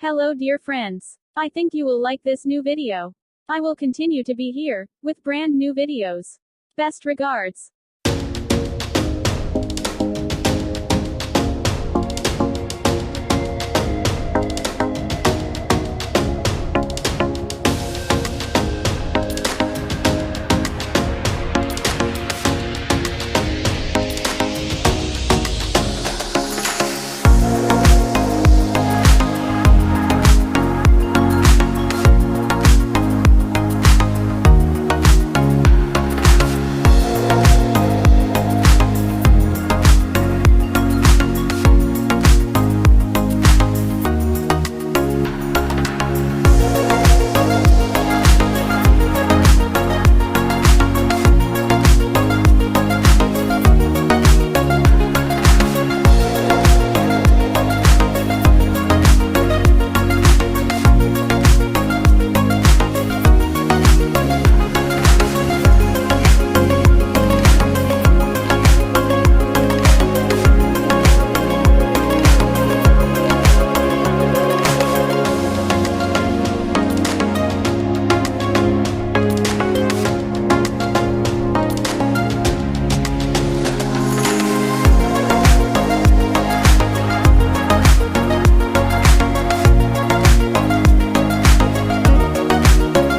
Hello dear friends. I think you will like this new video. I will continue to be here, with brand new videos. Best regards.